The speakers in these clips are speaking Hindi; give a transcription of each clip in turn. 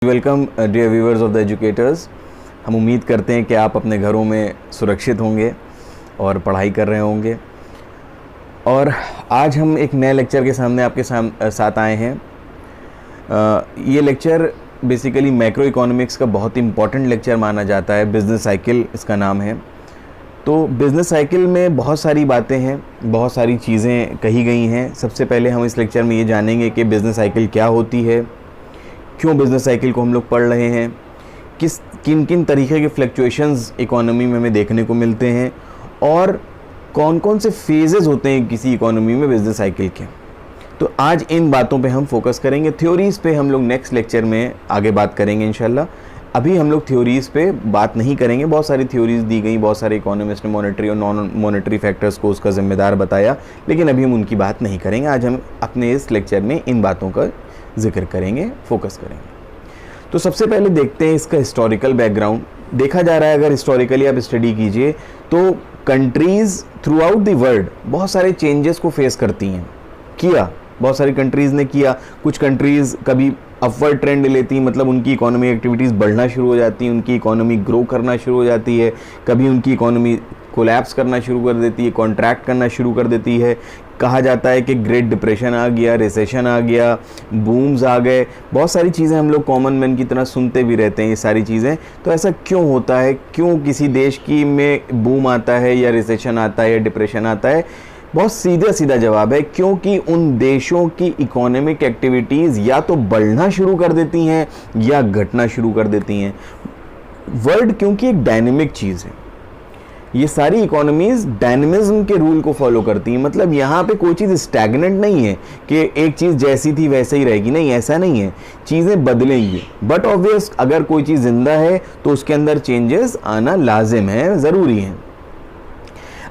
Welcome dear viewers of the educators. हम उम्मीद करते हैं कि आप अपने घरों में सुरक्षित होंगे और पढ़ाई कर रहे होंगे। और आज हम एक नए लेक्चर के सामने आपके साथ आए हैं। ये लेक्चर बेसिकली मैक्रो इकोनॉमिक्स का बहुत इंपॉर्टेंट लेक्चर माना जाता है। बिज़नेस साइकिल इसका नाम है। तो बिज़नेस साइकिल में बहुत सारी बातें हैं, बहुत सारी चीज़ें कही गई हैं। सबसे पहले हम इस लेक्चर में ये जानेंगे कि बिज़नेस साइकिल क्या होती है, क्यों बिज़नेस साइकिल को हम लोग पढ़ रहे हैं, किन किन तरीके के फ्लक्चुएशंस इकोनॉमी में हमें देखने को मिलते हैं और कौन कौन से फेजेस होते हैं किसी इकोनॉमी में बिज़नेस साइकिल के। तो आज इन बातों पे हम फोकस करेंगे। थ्योरीज़ पे हम लोग नेक्स्ट लेक्चर में आगे बात करेंगे इंशाल्लाह। अभी हम लोग थ्योरीज़ पे बात नहीं करेंगे। बहुत सारी थ्योरीज़ दी गई, बहुत सारे इकोनॉमिस्ट ने मॉनेटरी और नॉन मॉनेटरी फैक्टर्स को उसका ज़िम्मेदार बताया, लेकिन अभी हम उनकी बात नहीं करेंगे। आज हम अपने इस लेक्चर में इन बातों का जिक्र करेंगे, फोकस करेंगे। तो सबसे पहले देखते हैं इसका हिस्टोरिकल बैकग्राउंड। देखा जा रहा है, अगर हिस्टोरिकली आप स्टडी कीजिए तो countries through out the world बहुत सारे चेंजेस को फेस करती हैं, बहुत सारी कंट्रीज़ ने किया। कुछ कंट्रीज़ कभी अपवर्ड ट्रेंड लेती हैं, मतलब उनकी इकोनॉमिक एक्टिविटीज़ बढ़ना शुरू हो जाती हैं, उनकी इकोनॉमी ग्रो करना शुरू हो जाती है। कभी उनकी इकोनॉमी कोलैप्स करना शुरू कर देती है, कॉन्ट्रैक्ट करना शुरू कर देती है। कहा जाता है कि ग्रेट डिप्रेशन आ गया, रिसेशन आ गया, बूम्स आ गए। बहुत सारी चीज़ें हम लोग कॉमन मैन की तरह सुनते भी रहते हैं ये सारी चीज़ें। तो ऐसा क्यों होता है, क्यों किसी देश की में बूम आता है या रिसेशन आता है या डिप्रेशन आता है? बहुत सीधा जवाब है, क्योंकि उन देशों की इकोनॉमिक एक्टिविटीज़ या तो बढ़ना शुरू कर देती हैं या घटना शुरू कर देती हैं। वर्ल्ड क्योंकि एक डायनेमिक चीज़ है, ये सारी इकोनॉमीज़ डायनेमिज्म के रूल को फॉलो करती हैं। मतलब यहाँ पे कोई चीज़ स्टैग्नेंट नहीं है कि एक चीज़ जैसी थी वैसे ही रहेगी, नहीं, ऐसा नहीं है। चीज़ें बदलेंगी, बट ऑब्वियस अगर कोई चीज़ जिंदा है तो उसके अंदर चेंजेस आना लाजिम है, ज़रूरी है।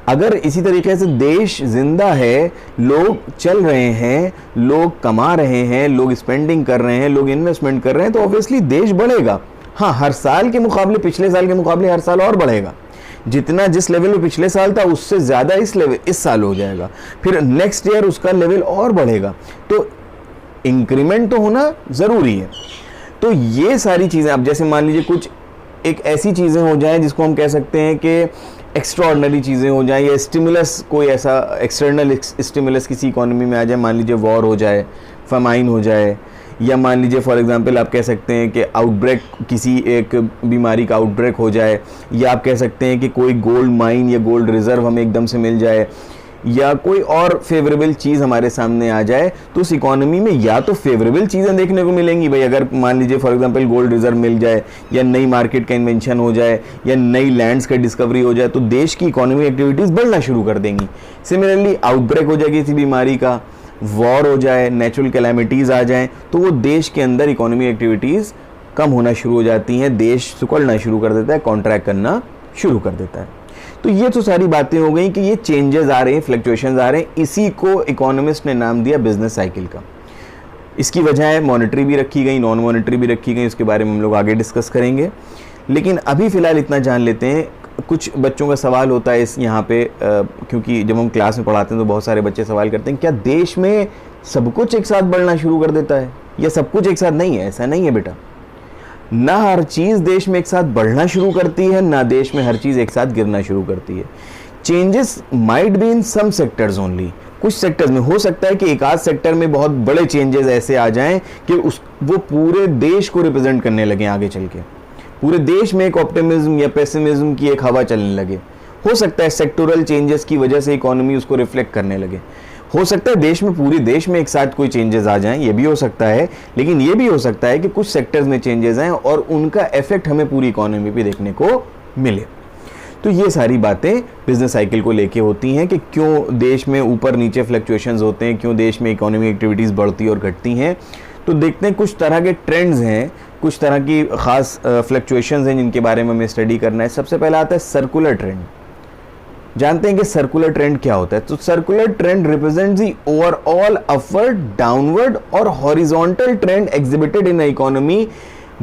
अगर इसी तरीके से देश जिंदा है, लोग चल रहे हैं, लोग कमा रहे हैं, लोग स्पेंडिंग कर रहे हैं, लोग इन्वेस्टमेंट कर रहे हैं, तो ऑब्वियसली देश बढ़ेगा। हाँ, हर साल के मुकाबले, पिछले साल के मुकाबले हर साल और बढ़ेगा। जितना जिस लेवल पे पिछले साल था उससे ज़्यादा इस साल हो जाएगा, फिर नेक्स्ट ईयर उसका लेवल और बढ़ेगा। तो इंक्रीमेंट तो होना ज़रूरी है। तो ये सारी चीज़ें, अब जैसे मान लीजिए कुछ एक ऐसी चीज़ें हो जाएं जिसको हम कह सकते हैं कि एक्स्ट्राऑर्डिनरी चीज़ें हो जाएं, या स्टिमुलस, कोई ऐसा एक्सटर्नल स्टिमुलस किसी इकोनॉमी में आ जाए। मान लीजिए वॉर हो जाए, फमाइन हो जाए, या मान लीजिए फॉर एग्जांपल आप कह सकते हैं कि आउटब्रेक, किसी एक बीमारी का आउटब्रेक हो जाए, या आप कह सकते हैं कि कोई गोल्ड माइन या गोल्ड रिजर्व हमें एकदम से मिल जाए, या कोई और फेवरेबल चीज़ हमारे सामने आ जाए। तो उस इकोनॉमी में या तो फेवरेबल चीज़ें देखने को मिलेंगी भाई, अगर मान लीजिए फॉर एग्जांपल गोल्ड रिजर्व मिल जाए, या नई मार्केट का इन्वेंशन हो जाए, या नई लैंड्स का डिस्कवरी हो जाए, तो देश की इकोनॉमिक एक्टिविटीज़ बढ़ना शुरू कर देंगी। सिमिलरली आउटब्रेक हो जाएगी किसी बीमारी का, वॉर हो जाए, नेचुरल कैलामिटीज़ आ जाएं, तो वो देश के अंदर इकोनॉमिक एक्टिविटीज़ कम होना शुरू हो जाती हैं, देश सिकुड़ना शुरू कर देता है, कॉन्ट्रैक्ट करना शुरू कर देता है। तो ये तो सारी बातें हो गई कि ये चेंजेस आ रहे हैं, फ्लक्चुएशंस आ रहे हैं। इसी को इकोनॉमिस्ट ने नाम दिया बिजनेस साइकिल का। इसकी वजह मॉनेटरी भी रखी गई, नॉन मॉनेटरी भी रखी गई, उसके बारे में हम लोग आगे डिस्कस करेंगे। लेकिन अभी फ़िलहाल इतना जान लेते हैं। कुछ बच्चों का सवाल होता है इस यहाँ पे, क्योंकि जब हम क्लास में पढ़ाते हैं तो बहुत सारे बच्चे सवाल करते हैं, क्या देश में सब कुछ एक साथ बढ़ना शुरू कर देता है, या सब कुछ एक साथ नहीं है? ऐसा नहीं है बेटा, ना हर चीज़ देश में एक साथ बढ़ना शुरू करती है, ना देश में हर चीज़ एक साथ गिरना शुरू करती है। Changes might be in some sectors only. कुछ सेक्टर्स में हो सकता है कि एक आध सेक्टर में बहुत बड़े चेंजेस ऐसे आ जाएं कि वो पूरे देश को रिप्रेजेंट करने लगे, आगे चल के पूरे देश में एक ऑप्टिमिज्म या पेसिमिज्म की एक हवा चलने लगे। हो सकता है सेक्टोरल चेंजेस की वजह से इकोनॉमी उसको रिफ्लेक्ट करने लगे। हो सकता है देश में, पूरे देश में एक साथ कोई चेंजेस आ जाएं, ये भी हो सकता है। लेकिन ये भी हो सकता है कि कुछ सेक्टर्स में चेंजेस आएं और उनका इफेक्ट हमें पूरी इकोनॉमी पे देखने को मिले। तो ये सारी बातें बिजनेस साइकिल को लेके होती हैं कि क्यों देश में ऊपर नीचे फ्लक्चुएशंस होते हैं, क्यों देश में इकोनॉमिक एक्टिविटीज़ बढ़ती और घटती हैं। तो देखते हैं कुछ तरह के ट्रेंड्स हैं, कुछ तरह की ख़ास फ्लक्चुएशंस हैं जिनके बारे में हमें स्टडी करना है। सबसे पहला आता है सर्कुलर ट्रेंड। जानते हैं कि सर्कुलर ट्रेंड क्या होता है? तो circular trend represents the overall upward, downward और horizontal trend exhibited in a economy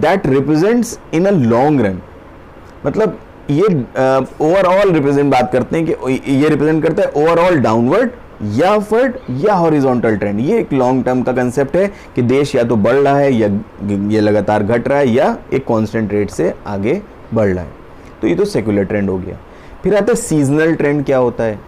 that represents in a long run. मतलब ये ओवरऑल रिप्रेजेंट बात करते हैं कि ये रिप्रेजेंट करता है ओवरऑल डाउनवर्ड या अपवर्ड या हॉरिजॉन्टल ट्रेंड। ये एक लॉन्ग टर्म का कंसेप्ट है कि देश या तो बढ़ रहा है या ये लगातार घट रहा है या एक कांस्टेंट रेट से आगे बढ़ रहा है। तो ये तो सेक्युलर ट्रेंड हो गया। फिर आता है सीजनल ट्रेंड। क्या होता है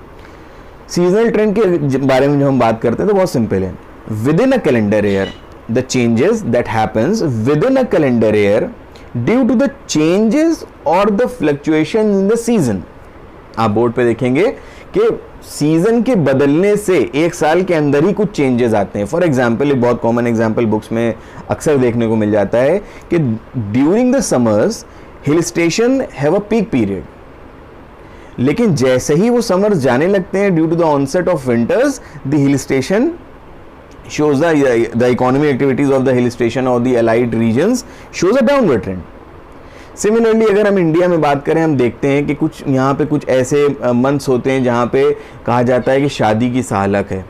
सीजनल ट्रेंड के बारे में? जब हम बात करते हैं तो बहुत सिंपल है। Within a calendar year the changes that happens within a calendar year due to the changes और the fluctuation in the season. आप बोर्ड पे देखेंगे कि सीजन के बदलने से एक साल के अंदर ही कुछ चेंजेस आते हैं। फॉर एग्जाम्पल, एक बहुत कॉमन एग्जाम्पल बुक्स में अक्सर देखने को मिल जाता है कि during the summers hill station have a peak period, लेकिन जैसे ही वो समर्स जाने लगते हैं due to the onset of winters the hill station shows the economic activities of the hill station or the allied regions shows a downward trend. Similarly अगर हम इंडिया में बात करें, हम देखते हैं कि कुछ यहाँ पे कुछ ऐसे मंथ्स होते हैं जहाँ पे कहा जाता है कि शादी की साहलक है।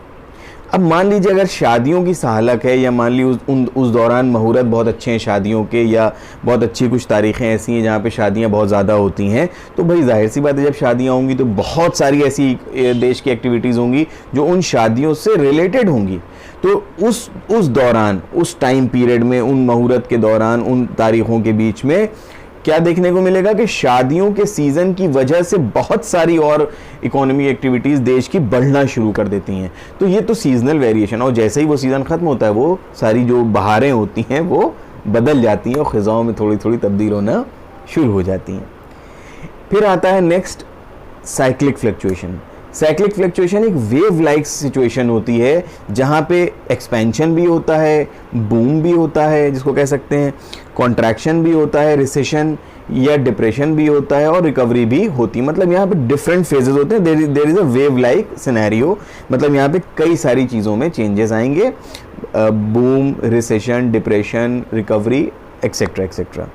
अब मान लीजिए अगर शादियों की साहलक है या मान ली उस दौरान मुहूर्त बहुत अच्छे हैं शादियों के, या बहुत अच्छी कुछ तारीखें ऐसी हैं जहाँ पे शादियाँ बहुत ज़्यादा होती हैं, तो भाई जाहिर सी बात है जब शादियाँ होंगी तो बहुत सारी ऐसी देश की एक्टिविटीज़ होंगी जो उन शादियों से रिलेटेड होंगी। तो उस दौरान, उस टाइम पीरियड में, उन मुहूर्त के दौरान, उन तारीखों के बीच में क्या देखने को मिलेगा कि शादियों के सीज़न की वजह से बहुत सारी और इकोनॉमिक एक्टिविटीज़ देश की बढ़ना शुरू कर देती हैं। तो ये तो सीजनल वेरिएशन, और जैसे ही वो सीज़न ख़त्म होता है वो सारी जो बहारें होती हैं वो बदल जाती हैं और ख़िज़ाओं में थोड़ी थोड़ी तब्दील होना शुरू हो जाती हैं। फिर आता है next cyclic fluctuation. Cyclic fluctuation एक वेव लाइक सिचुएशन होती है जहाँ पे एक्सपेंशन भी होता है, बूम भी होता है जिसको कह सकते हैं, कॉन्ट्रैक्शन भी होता है, रिसेशन या डिप्रेशन भी होता है, और रिकवरी भी होती है। मतलब यहाँ पे डिफरेंट फेजेस होते हैं। There is a wave like scenario. मतलब यहाँ पे कई सारी चीज़ों में चेंजेस आएंगे, boom, recession, depression, recovery, etcetera etcetera.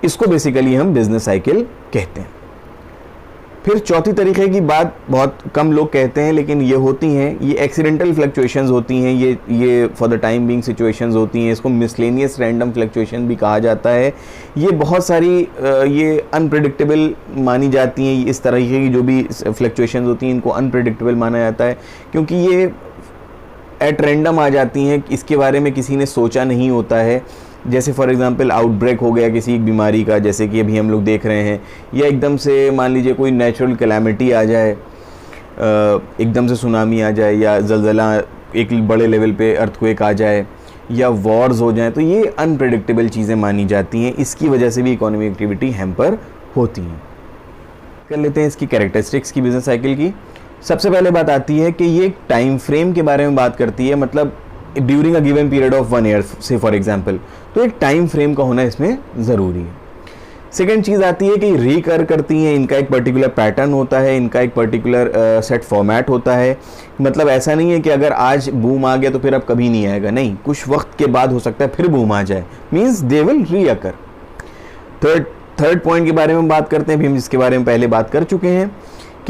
इसको बेसिकली हम बिजनेस साइकिल कहते हैं। फिर चौथी तरीके की बात बहुत कम लोग कहते हैं लेकिन ये होती हैं, ये एक्सीडेंटल फ्लक्चुएशंस होती हैं, ये for the time being situations होती हैं। इसको मिसलेनियस रैंडम फ्लक्चुएशन भी कहा जाता है। ये बहुत सारी ये अनप्रेडिक्टेबल मानी जाती हैं। इस तरीके की जो भी फ्लक्चुएशंस होती हैं इनको अनप्रेडिक्टेबल माना जाता है क्योंकि ये एट रैंडम आ जाती हैं, इसके बारे में किसी ने सोचा नहीं होता है। जैसे फॉर एग्जांपल आउटब्रेक हो गया किसी एक बीमारी का, जैसे कि अभी हम लोग देख रहे हैं, या एकदम से मान लीजिए कोई नेचुरल कैलामिटी आ जाए, एकदम से सुनामी आ जाए, या जलजला एक बड़े लेवल पे अर्थक्वेक आ जाए, या वॉर्स हो जाए, तो ये अनप्रेडिक्टेबल चीज़ें मानी जाती हैं। इसकी वजह से भी इकोनॉमिक एक्टिविटी हैम्पर होती हैं। कर लेते हैं इसकी कैरेक्टरिस्टिक्स की बिजनेस साइकिल की। सबसे पहले बात आती है कि ये एक टाइम फ्रेम के बारे में बात करती है, मतलब during a given period of 1 year से फॉर एग्जांपल, तो एक टाइम फ्रेम का होना इसमें ज़रूरी है। सेकेंड चीज़ आती है कि रिकर करती हैं, इनका एक पर्टिकुलर पैटर्न होता है, इनका एक पर्टिकुलर सेट फॉर्मेट होता है। मतलब ऐसा नहीं है कि अगर आज बूम आ गया तो फिर अब कभी नहीं आएगा, नहीं, कुछ वक्त के बाद हो सकता है फिर बूम आ जाए, means they will reoccur. Third point के बारे में बात करते हैं, भी हम जिसके बारे में पहले बात कर चुके हैं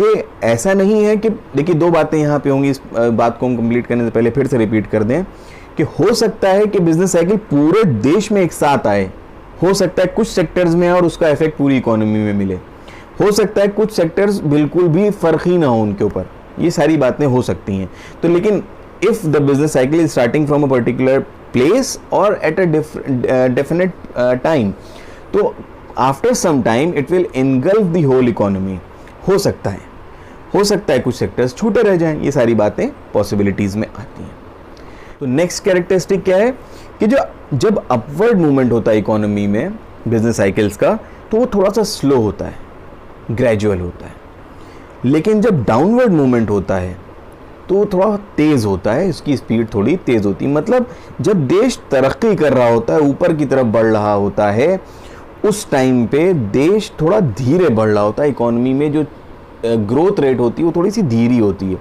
कि ऐसा नहीं है कि, देखिए दो बातें यहाँ पे होंगी, इस बात को हम कंप्लीट करने से पहले फिर से रिपीट कर दें कि हो सकता है कि बिजनेस साइकिल पूरे देश में एक साथ आए, हो सकता है कुछ सेक्टर्स में और उसका इफेक्ट पूरी इकोनॉमी में मिले, हो सकता है कुछ सेक्टर्स बिल्कुल भी फर्क ही ना हो उनके ऊपर, ये सारी बातें हो सकती हैं। तो लेकिन if the business cycle is starting from a particular place और एट अ डेफिनेट टाइम, तो after some time it will engulf the whole economy. हो सकता है कुछ सेक्टर्स छूटे रह जाएं, ये सारी बातें पॉसिबिलिटीज में आती हैं। तो नेक्स्ट कैरेक्टरिस्टिक क्या है कि जब अपवर्ड मूवमेंट होता है इकोनॉमी में बिजनेस साइकिल्स का, तो वो थोड़ा सा स्लो होता है, ग्रेजुअल होता है, लेकिन जब डाउनवर्ड मूवमेंट होता है तो वो थोड़ा तेज़ होता है, इसकी स्पीड थोड़ी तेज़ होती है। मतलब जब देश तरक्की कर रहा होता है, ऊपर की तरफ बढ़ रहा होता है, उस टाइम पे देश थोड़ा धीरे बढ़ रहा होता है। इकोनॉमी में जो ग्रोथ रेट होती है वो थोड़ी सी धीरी होती है।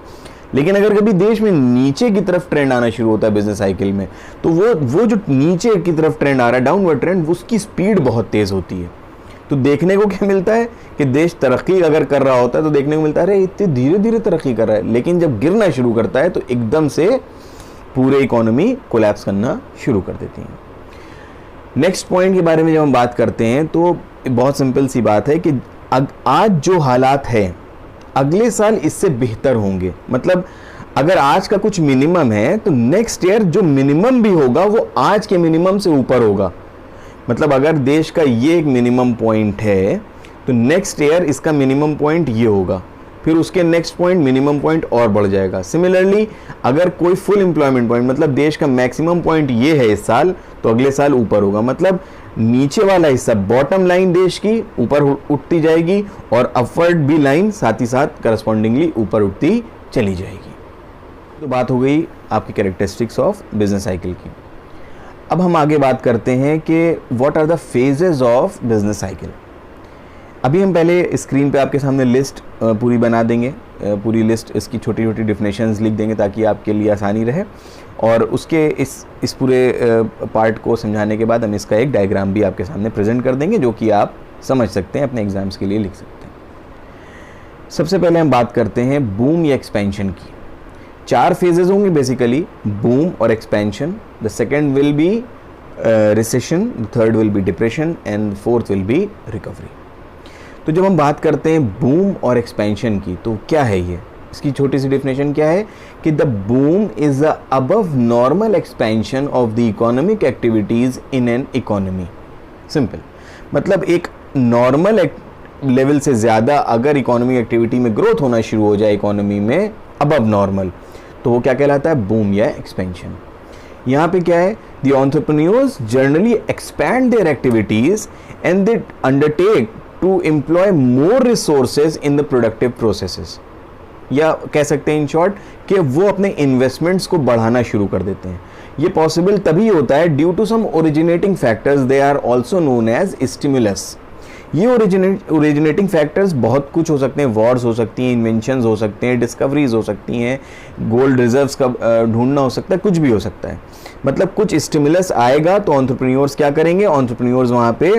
लेकिन अगर कभी देश में नीचे की तरफ ट्रेंड आना शुरू होता है बिजनेस साइकिल में, तो वो जो नीचे की तरफ ट्रेंड आ रहा है, डाउनवर्ड ट्रेंड, उसकी स्पीड बहुत तेज़ होती है। तो देखने को क्या मिलता है कि देश तरक्की अगर कर रहा होता है तो देखने को मिलता है अरे इतनी धीरे धीरे तरक्की कर रहा है, लेकिन जब गिरना शुरू करता है तो एकदम से पूरे इकोनॉमी कोलैप्स करना शुरू कर देती है। नेक्स्ट पॉइंट के बारे में जब हम बात करते हैं तो बहुत सिंपल सी बात है कि आज जो हालात है अगले साल इससे बेहतर होंगे। मतलब अगर आज का कुछ मिनिमम है तो नेक्स्ट ईयर जो मिनिमम भी होगा वो आज के मिनिमम से ऊपर होगा। मतलब अगर देश का ये एक मिनिमम पॉइंट है तो नेक्स्ट ईयर इसका मिनिमम पॉइंट ये होगा, फिर उसके नेक्स्ट पॉइंट मिनिमम पॉइंट और बढ़ जाएगा। सिमिलरली अगर कोई फुल एम्प्लॉयमेंट पॉइंट मतलब देश का मैक्सिमम पॉइंट ये है इस साल, तो अगले साल ऊपर होगा। मतलब नीचे वाला हिस्सा बॉटम लाइन देश की ऊपर उठती जाएगी और अपवर्ड भी लाइन साथ ही साथ करस्पॉन्डिंगली ऊपर उठती चली जाएगी। तो बात हो गई आपकी कैरेक्टरिस्टिक्स ऑफ बिजनेस साइकिल की। अब हम आगे बात करते हैं कि what are the phases of business cycle. अभी हम पहले स्क्रीन पे आपके सामने लिस्ट पूरी बना देंगे, पूरी लिस्ट इसकी छोटी छोटी डिफिनेशंस लिख देंगे ताकि आपके लिए आसानी रहे, और उसके इस पूरे पार्ट को समझाने के बाद हम इसका एक डायग्राम भी आपके सामने प्रेजेंट कर देंगे जो कि आप समझ सकते हैं, अपने एग्जाम्स के लिए लिख सकते हैं। सबसे पहले हम बात करते हैं बूम या एक्सपेंशन की। 4 फेजेस होंगे बेसिकली, बूम और expansion. The second will be recession, the third will be depression and fourth will be recovery. तो जब हम बात करते हैं बूम और एक्सपेंशन की तो क्या है ये, इसकी छोटी सी डेफिनेशन क्या है कि the boom is the above normal expansion of the economic activities in an economy. Simple, मतलब एक नॉर्मल लेवल से ज़्यादा अगर इकोनॉमिक एक्टिविटी में ग्रोथ होना शुरू हो जाए इकोनॉमी में अबव नॉर्मल, तो वो क्या कहलाता है, बूम या एक्सपेंशन। यहाँ पे क्या है, the entrepreneurs generally expand their activities and they undertake to employ more resources in the productive processes, या कह सकते हैं इन शॉर्ट कि वो अपने इन्वेस्टमेंट्स को बढ़ाना शुरू कर देते हैं। ये पॉसिबल तभी होता है due to some originating factors, they are also known as stimulus. ये ओरिजिनेटिंग फैक्टर्स बहुत कुछ हो सकते हैं, वॉर्स हो सकती हैं, इन्वेंशंस हो सकते हैं, डिस्कवरीज हो सकती हैं, गोल्ड रिजर्व्स का ढूंढना हो सकता है, कुछ भी हो सकता है। मतलब कुछ स्टिमुलस आएगा तो एंटरप्रेन्योर्स क्या करेंगे, एंटरप्रेन्योर्स वहाँ पे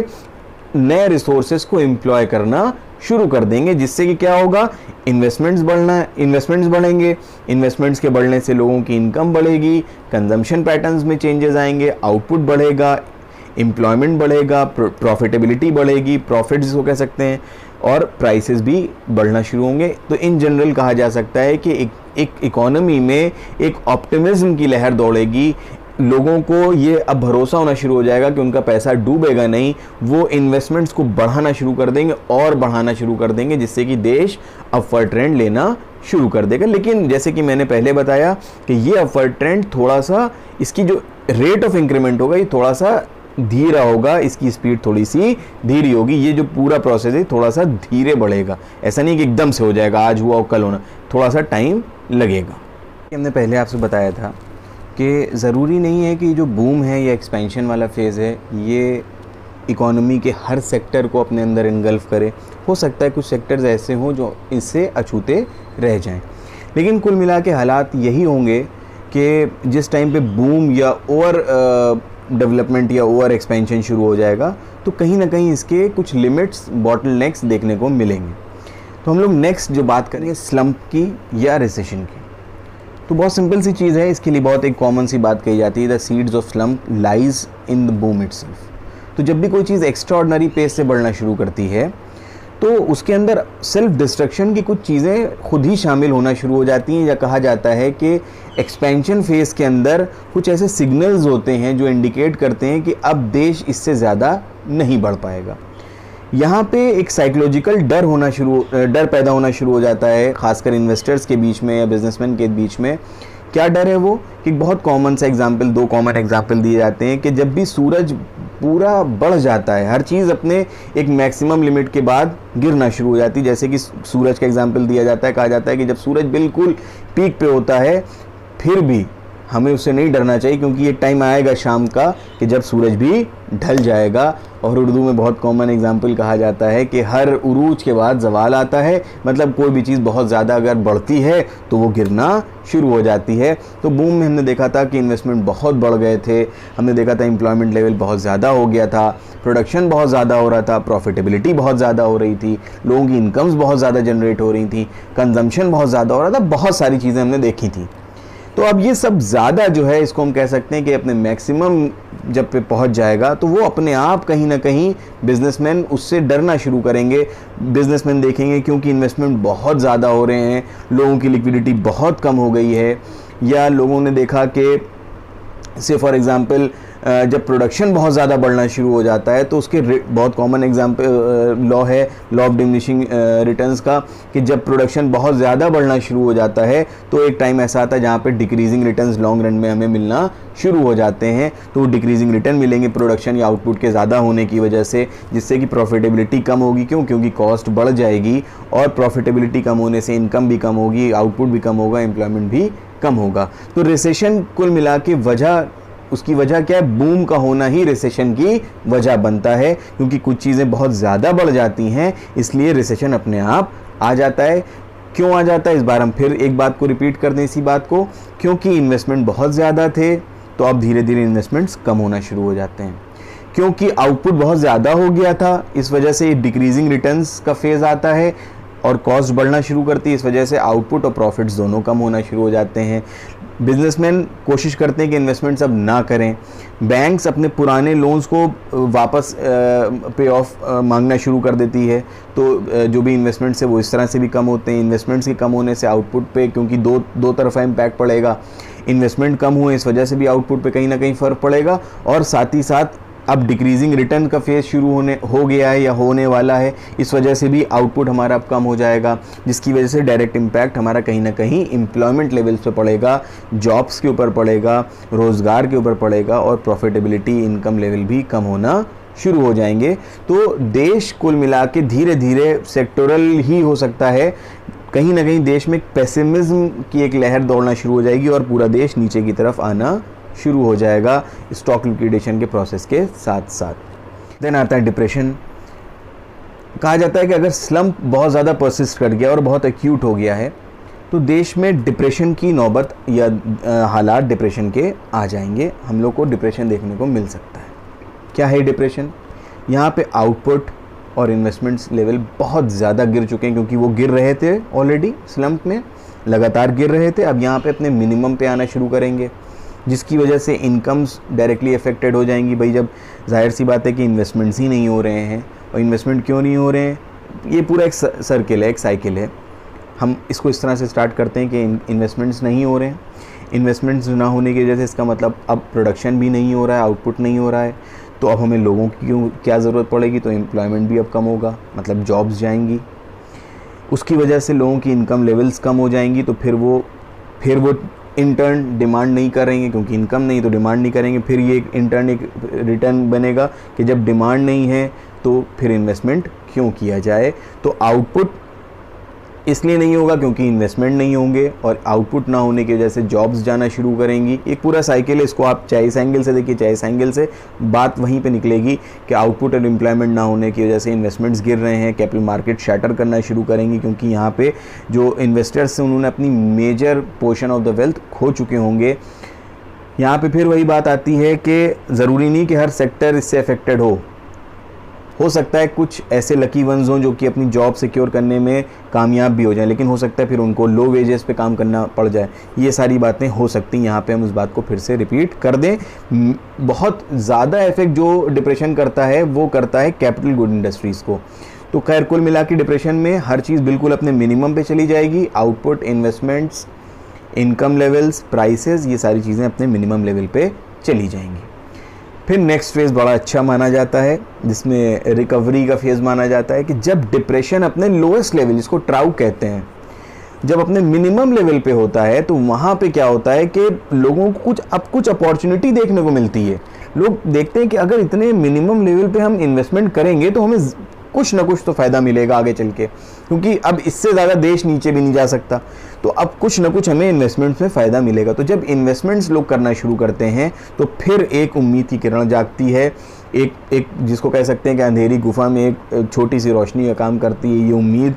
नए रिसोर्सेज को एम्प्लॉय करना शुरू कर देंगे, जिससे कि क्या होगा, इन्वेस्टमेंट्स बढ़ेंगे, इन्वेस्टमेंट्स के बढ़ने से लोगों की इनकम बढ़ेगी, कंजम्पशन पैटर्न्स में चेंजेस आएंगे, आउटपुट बढ़ेगा, एम्प्लॉयमेंट बढ़ेगा, प्रॉफिटेबिलिटी बढ़ेगी, प्रॉफिट्स को कह सकते हैं, और प्राइसेस भी बढ़ना शुरू होंगे। तो इन जनरल कहा जा सकता है कि एक इकोनॉमी में एक ऑप्टिमिज्म की लहर दौड़ेगी। लोगों को ये अब भरोसा होना शुरू हो जाएगा कि उनका पैसा डूबेगा नहीं, वो इन्वेस्टमेंट्स को बढ़ाना शुरू कर देंगे और बढ़ाना शुरू कर देंगे, जिससे कि देश अपवर्ड ट्रेंड लेना शुरू कर देगा। लेकिन जैसे कि मैंने पहले बताया कि ये अपवर्ड ट्रेंड थोड़ा सा, इसकी जो रेट ऑफ इंक्रीमेंट होगा ये थोड़ा सा धीरा होगा, इसकी स्पीड थोड़ी सी धीरे होगी। ये जो पूरा प्रोसेस है थोड़ा सा धीरे बढ़ेगा, ऐसा नहीं कि एकदम से हो जाएगा, आज हुआ और कल होना, थोड़ा सा टाइम लगेगा। हमने पहले आपसे बताया था कि ज़रूरी नहीं है कि जो बूम है या एक्सपेंशन वाला फेज़ है ये इकोनॉमी के हर सेक्टर को अपने अंदर इनगल्फ करे। हो सकता है कुछ सेक्टर्स ऐसे हों जो इससे अछूते रह जाएं, लेकिन कुल मिला के हालात यही होंगे कि जिस टाइम पे बूम या ओवर डेवलपमेंट या ओवर एक्सपेंशन शुरू हो जाएगा तो कहीं ना कहीं इसके कुछ लिमिट्स, बॉटलनेक्स देखने को मिलेंगे। तो हम लोग नेक्स्ट जो बात करेंगे स्लम्प की या रिसेशन की। तो बहुत सिंपल सी चीज़ है, इसके लिए बहुत एक कॉमन सी बात कही जाती है, the seeds of slump lies in the boom itself. तो जब भी कोई चीज़ एक्स्ट्राऑर्डिनरी पेस से बढ़ना शुरू करती है तो उसके अंदर सेल्फ डिस्ट्रक्शन की कुछ चीज़ें खुद ही शामिल होना शुरू हो जाती हैं, या कहा जाता है कि एक्सपेंशन फेज के अंदर कुछ ऐसे सिग्नल्स होते हैं जो इंडिकेट करते हैं कि अब देश इससे ज़्यादा नहीं बढ़ पाएगा। यहाँ पे एक साइकोलॉजिकल डर पैदा होना शुरू हो जाता है, खासकर इन्वेस्टर्स के बीच में या बिजनेसमैन के बीच में। क्या डर है वो, कि बहुत कॉमन सा एग्जाम्पल, 2 कॉमन एग्जाम्पल दिए जाते हैं कि जब भी सूरज पूरा बढ़ जाता है, हर चीज़ अपने एक मैक्सिमम लिमिट के बाद गिरना शुरू हो जाती है। जैसे कि सूरज का एग्जाम्पल दिया जाता है, कहा जाता है कि जब सूरज बिल्कुल पीक पे होता है फिर भी हमें उससे नहीं डरना चाहिए, क्योंकि ये टाइम आएगा शाम का कि जब सूरज भी ढल जाएगा। और उर्दू में बहुत कॉमन एग्जाम्पल कहा जाता है कि हर उरूज के बाद ज़वाल आता है, मतलब कोई भी चीज़ बहुत ज़्यादा अगर बढ़ती है तो वो गिरना शुरू हो जाती है। तो बूम में हमने देखा था कि इन्वेस्टमेंट बहुत बढ़ गए थे, हमने देखा था एम्प्लॉयमेंट लेवल बहुत ज़्यादा हो गया था, प्रोडक्शन बहुत ज़्यादा हो रहा था, प्रॉफिटेबिलिटी बहुत ज़्यादा हो रही थी, लोगों की इनकम्स बहुत ज़्यादा जनरेट हो रही थी, कंजम्पशन बहुत ज़्यादा हो रहा था, बहुत सारी चीज़ें हमने देखी थी। तो अब ये सब ज़्यादा जो है इसको हम कह सकते हैं कि अपने मैक्सिमम जब पे पहुंच जाएगा तो वो अपने आप कहीं ना कहीं बिजनेसमैन उससे डरना शुरू करेंगे। बिजनेसमैन देखेंगे क्योंकि इन्वेस्टमेंट बहुत ज़्यादा हो रहे हैं, लोगों की लिक्विडिटी बहुत कम हो गई है, या लोगों ने देखा कि से फॉर एग्ज़ाम्पल जब प्रोडक्शन बहुत ज़्यादा बढ़ना शुरू हो जाता है तो उसके बहुत कॉमन एग्जाम्पल लॉ है, लॉ ऑफ डिमिनिशिंग रिटर्न्स का, कि जब प्रोडक्शन बहुत ज़्यादा बढ़ना शुरू हो जाता है तो एक टाइम ऐसा आता है जहाँ पे डिक्रीजिंग रिटर्न्स लॉन्ग रन में हमें मिलना शुरू हो जाते हैं। तो वो डिक्रीजिंग रिटर्न मिलेंगे प्रोडक्शन या आउटपुट के ज़्यादा होने की वजह से, जिससे कि प्रॉफिटेबिलिटी कम होगी। क्यों? क्योंकि कॉस्ट बढ़ जाएगी, और प्रॉफिटेबिलिटी कम होने से इनकम भी कम होगी, आउटपुट भी कम होगा, एम्प्लॉयमेंट भी कम होगा। तो रिसेशन कुल मिला के उसकी वजह क्या है? बूम का होना ही रिसेशन की वजह बनता है, क्योंकि कुछ चीज़ें बहुत ज़्यादा बढ़ जाती हैं, इसलिए रिसेशन अपने आप आ जाता है। क्यों आ जाता है? इस बार हम फिर एक बात को रिपीट कर दें, इसी बात को, क्योंकि इन्वेस्टमेंट बहुत ज़्यादा थे तो अब धीरे धीरे इन्वेस्टमेंट्स कम होना शुरू हो जाते हैं। क्योंकि आउटपुट बहुत ज़्यादा हो गया था, इस वजह से डिक्रीजिंग रिटर्न्स का फेज़ आता है और कॉस्ट बढ़ना शुरू करती है, इस वजह से आउटपुट और प्रॉफिट्स दोनों कम होना शुरू हो जाते हैं। बिजनेसमैन कोशिश करते हैं कि इन्वेस्टमेंट्स अब ना करें, बैंक्स अपने पुराने लोन्स को वापस पे ऑफ मांगना शुरू कर देती है, तो जो भी इन्वेस्टमेंट्स है वो इस तरह से भी कम होते हैं। इन्वेस्टमेंट्स के कम होने से आउटपुट पे, क्योंकि दो तरफा इम्पैक्ट पड़ेगा, इन्वेस्टमेंट कम हुए इस वजह से भी आउटपुट पे कहीं ना कहीं फ़र्क पड़ेगा, और साथ ही साथ अब डिक्रीजिंग रिटर्न का फेज शुरू हो गया है या होने वाला है, इस वजह से भी आउटपुट हमारा अब कम हो जाएगा, जिसकी वजह से डायरेक्ट इम्पैक्ट हमारा कहीं ना कहीं एम्प्लॉयमेंट लेवल्स पे पड़ेगा, जॉब्स के ऊपर पड़ेगा, रोज़गार के ऊपर पड़ेगा, और प्रॉफिटेबिलिटी, इनकम लेवल भी कम होना शुरू हो जाएंगे। तो देश कुल मिला के धीरे धीरे सेक्टोरल ही हो सकता है, कहीं ना कहीं देश में पेसिमिज्म की एक लहर दौड़ना शुरू हो जाएगी और पूरा देश नीचे की तरफ आना शुरू हो जाएगा स्टॉक लिक्विडेशन के प्रोसेस के साथ साथ। देन आता है डिप्रेशन। कहा जाता है कि अगर स्लम्प बहुत ज़्यादा परसिस्ट कर गया और बहुत एक्यूट हो गया है तो देश में डिप्रेशन की नौबत या हालात डिप्रेशन के आ जाएंगे, हम लोग को डिप्रेशन देखने को मिल सकता है। क्या है डिप्रेशन? यहाँ पे आउटपुट और इन्वेस्टमेंट्स लेवल बहुत ज़्यादा गिर चुके हैं, क्योंकि वो गिर रहे थे ऑलरेडी, स्लम्प में लगातार गिर रहे थे, अब यहाँ पे अपने मिनिमम पे आना शुरू करेंगे, जिसकी वजह से इनकम्स डायरेक्टली अफेक्टेड हो जाएंगी। भाई जब जाहिर सी बात है कि इन्वेस्टमेंट्स ही नहीं हो रहे हैं, और इन्वेस्टमेंट क्यों नहीं हो रहे हैं? ये पूरा एक सर्किल है, एक साइकिल है। हम इसको इस तरह से स्टार्ट करते हैं कि इन्वेस्टमेंट्स नहीं हो रहे हैं, इन्वेस्टमेंट्स ना होने की वजह से इसका मतलब अब प्रोडक्शन भी नहीं हो रहा है, आउटपुट नहीं हो रहा है, तो अब हमें लोगों की क्या ज़रूरत पड़ेगी? तो एम्प्लॉयमेंट भी अब कम होगा, मतलब जॉब्स जाएंगी, उसकी वजह से लोगों की इनकम लेवल्स कम हो जाएंगी, तो फिर वो इंटर्न डिमांड नहीं करेंगे, क्योंकि इनकम नहीं तो डिमांड नहीं करेंगे। फिर ये एक इंटर्न एक रिटर्न बनेगा कि जब डिमांड नहीं है तो फिर इन्वेस्टमेंट क्यों किया जाए। तो आउटपुट इसलिए नहीं होगा क्योंकि इन्वेस्टमेंट नहीं होंगे, और आउटपुट ना होने की वजह से जॉब्स जाना शुरू करेंगी। एक पूरा साइकिल है, इसको आप चाहे इस एंगल से देखिए चाहे इस एंगल से, बात वहीं पे निकलेगी कि आउटपुट और एम्प्लॉयमेंट ना होने की वजह से इन्वेस्टमेंट्स गिर रहे हैं, कैपिटल मार्केट शैटर करना शुरू करेंगी, क्योंकि यहाँ पे जो इन्वेस्टर्स हैं उन्होंने अपनी major portion of the wealth खो चुके होंगे। यहाँ पे फिर वही बात आती है कि ज़रूरी नहीं कि हर सेक्टर इससे अफेक्टेड हो सकता है कुछ ऐसे लकी वंस हों जो कि अपनी जॉब सिक्योर करने में कामयाब भी हो जाएं, लेकिन हो सकता है फिर उनको लो वेजेस पे काम करना पड़ जाए। ये सारी बातें हो सकती हैं। यहाँ पे हम उस बात को फिर से रिपीट कर दें, बहुत ज़्यादा इफेक्ट जो डिप्रेशन करता है वो करता है कैपिटल गुड इंडस्ट्रीज़ को। तो खैर कुल मिला के डिप्रेशन में हर चीज़ बिल्कुल अपने मिनिमम पे चली जाएगी, output, investments, income levels, prices, ये सारी चीज़ें अपने मिनिमम लेवल पे चली जाएंगी। फिर नेक्स्ट फेज़ बड़ा अच्छा माना जाता है, जिसमें रिकवरी का फेज़ माना जाता है, कि जब डिप्रेशन अपने लोएस्ट लेवल, जिसको ट्राउ कहते हैं, जब अपने मिनिमम लेवल पे होता है तो वहाँ पे क्या होता है कि लोगों को कुछ अपॉर्चुनिटी देखने को मिलती है। लोग देखते हैं कि अगर इतने मिनिमम लेवल पे हम इन्वेस्टमेंट करेंगे तो हमें कुछ ना कुछ तो फ़ायदा मिलेगा आगे चल के, क्योंकि अब इससे ज़्यादा देश नीचे भी नहीं जा सकता, तो अब कुछ ना कुछ हमें इन्वेस्टमेंट्स में फ़ायदा मिलेगा। तो जब इन्वेस्टमेंट्स लोग करना शुरू करते हैं तो फिर एक उम्मीद की किरण जागती है, एक जिसको कह सकते हैं कि अंधेरी गुफा में एक छोटी सी रोशनी का काम करती है ये उम्मीद,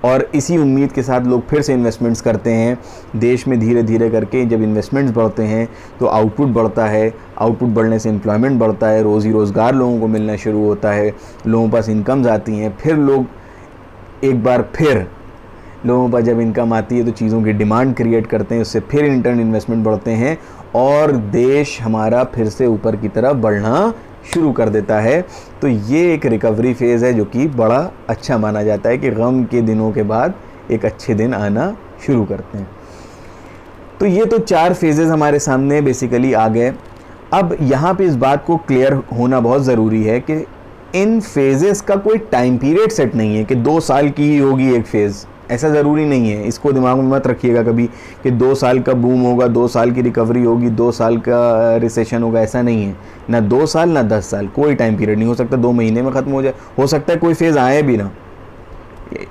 और इसी उम्मीद के साथ लोग फिर से इन्वेस्टमेंट्स करते हैं। देश में धीरे धीरे करके जब इन्वेस्टमेंट्स बढ़ते हैं तो आउटपुट बढ़ता है, आउटपुट बढ़ने से एम्प्लॉयमेंट बढ़ता है, रोज़गार लोगों को मिलना शुरू होता है, लोगों के पास इनकम्स आती हैं, फिर लोग एक बार फिर लोगों पर जब इनकम आती है तो चीज़ों की डिमांड क्रिएट करते हैं, उससे फिर इंटरन इन्वेस्टमेंट बढ़ते हैं और देश हमारा फिर से ऊपर की तरफ बढ़ना शुरू कर देता है। तो ये एक रिकवरी फेज़ है जो कि बड़ा अच्छा माना जाता है कि गम के दिनों के बाद एक अच्छे दिन आना शुरू करते हैं। तो ये तो 4 फेजेस हमारे सामने बेसिकली आ गए। अब यहाँ पे इस बात को क्लियर होना बहुत ज़रूरी है कि इन फेजेस का कोई टाइम पीरियड सेट नहीं है कि 2 साल की ही होगी एक फ़ेज़, ऐसा ज़रूरी नहीं है। इसको दिमाग में मत रखिएगा कभी कि 2 साल का बूम होगा, 2 साल की रिकवरी होगी, 2 साल का रिसेशन होगा, ऐसा नहीं है। ना 2 साल ना 10 साल, कोई टाइम पीरियड नहीं। हो सकता 2 महीने में ख़त्म हो जाए, हो सकता है कोई फेज़ आए भी ना,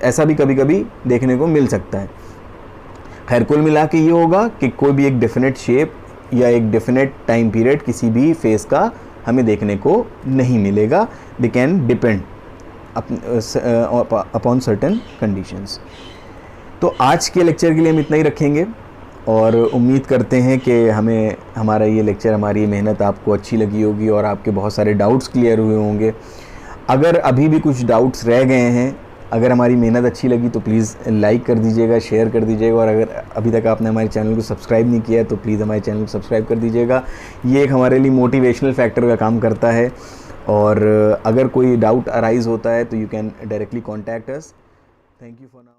ऐसा भी कभी कभी देखने को मिल सकता है। खैर कुल मिला के ये होगा कि कोई भी एक डेफिनेट शेप या एक डेफिनेट टाइम पीरियड किसी भी फेज़ का हमें देखने को नहीं मिलेगा। They can depend upon certain conditions. तो आज के लेक्चर के लिए हम इतना ही रखेंगे और उम्मीद करते हैं कि हमें हमारा ये लेक्चर, हमारी ये मेहनत आपको अच्छी लगी होगी और आपके बहुत सारे डाउट्स क्लियर हुए होंगे। अगर अभी भी कुछ डाउट्स रह गए हैं, अगर हमारी मेहनत अच्छी लगी तो प्लीज़ लाइक कर दीजिएगा, शेयर कर दीजिएगा और अगर अभी तक आपने हमारे चैनल को सब्सक्राइब नहीं किया है तो प्लीज़ हमारे चैनल को सब्सक्राइब कर दीजिएगा। ये एक हमारे लिए मोटिवेशनल फैक्टर का काम करता है और अगर कोई डाउट अराइज़ होता है तो you can directly contact us. Thank you for now.